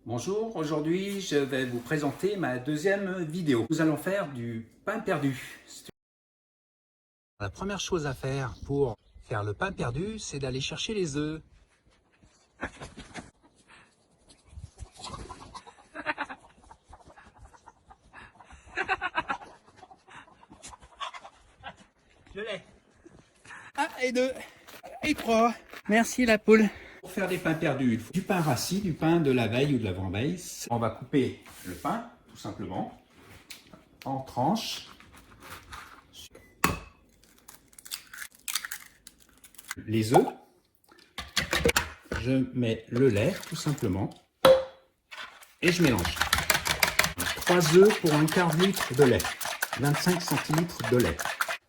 Bonjour, aujourd'hui je vais vous présenter ma deuxième vidéo. Nous allons faire du pain perdu. La première chose à faire pour faire le pain perdu, c'est d'aller chercher les œufs. Je l'ai. 1 et 2 et 3. Merci la poule. Pour faire des pains perdus, il faut du pain rassis, du pain de la veille ou de l'avant-veille. On va couper le pain, tout simplement, en tranches. Les œufs. Je mets le lait, tout simplement, et je mélange. 3 œufs pour un quart de litre de lait, 25 centilitres de lait.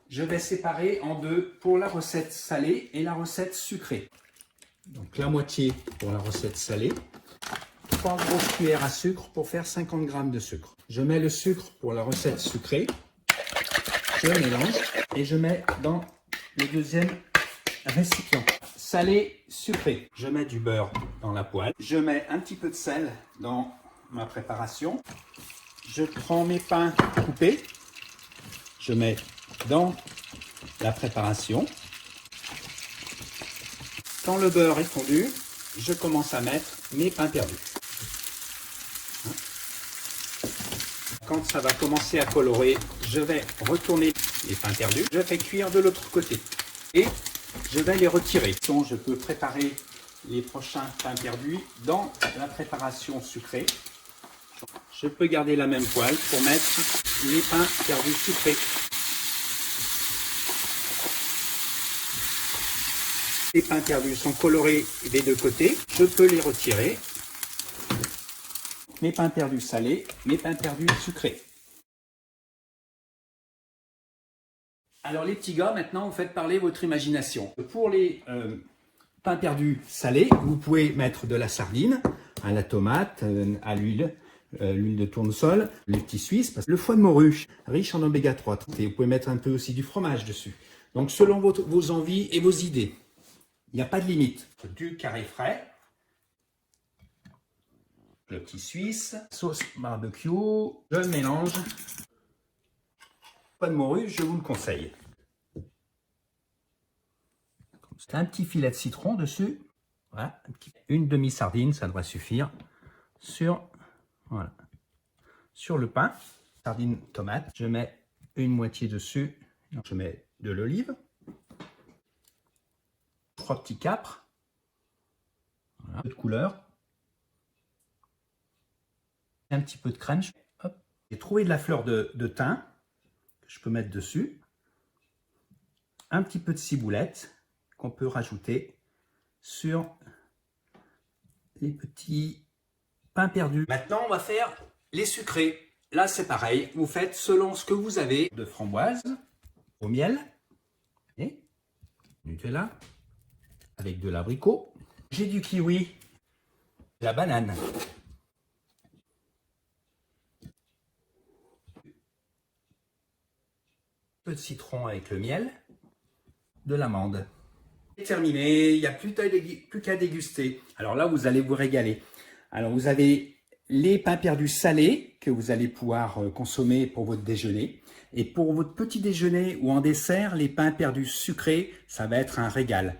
Je vais séparer en deux pour la recette salée et la recette sucrée. Donc la moitié pour la recette salée, 3 grosses cuillères à sucre pour faire 50 g de sucre. Je mets le sucre pour la recette sucrée, je mélange et je mets dans le deuxième récipient. Salé, sucré. Je mets du beurre dans la poêle. Je mets un petit peu de sel dans ma préparation. Je prends mes pains coupés. Je mets dans la préparation. Quand le beurre est fondu, je commence à mettre mes pains perdus. Quand ça va commencer à colorer, je vais retourner les pains perdus. Je fais cuire de l'autre côté. Et je vais les retirer. Donc, je peux préparer les prochains pains perdus dans la préparation sucrée. Je peux garder la même poêle pour mettre les pains perdus sucrés. Les pains perdus sont colorés des deux côtés. Je peux les retirer. Mes pains perdus salés, mes pains perdus sucrés. Alors les petits gars, maintenant vous faites parler votre imagination. Pour les pains perdus salés, vous pouvez mettre de la sardine, à la tomate, à l'huile, l'huile de tournesol, les petits suisses, le foie de morue, riche en oméga 3. Et vous pouvez mettre un peu aussi du fromage dessus. Donc selon vos envies et vos idées, il n'y a pas de limite. Du carré frais, le petit suisse, sauce barbecue, je mélange. Foie de morue, je vous le conseille. Un petit filet de citron dessus. Voilà, une demi-sardine, ça devrait suffire. Voilà, sur le pain, sardine tomate, je mets une moitié dessus. Je mets de l'olive. 3 petits capres. Voilà, un peu de couleur. Un petit peu de crème. Hop. J'ai trouvé de la fleur de thym que je peux mettre dessus. Un petit peu de ciboulette qu'on peut rajouter sur les petits pains perdus. Maintenant, on va faire les sucrés. Là, c'est pareil. Vous faites selon ce que vous avez de framboise au miel et Nutella avec de l'abricot. J'ai du kiwi, de la banane. Un peu de citron avec le miel, de l'amande. C'est terminé, il n'y a plus qu'à déguster. Alors là, vous allez vous régaler. Alors vous avez les pains perdus salés que vous allez pouvoir consommer pour votre déjeuner. Et pour votre petit déjeuner ou en dessert, les pains perdus sucrés, ça va être un régal.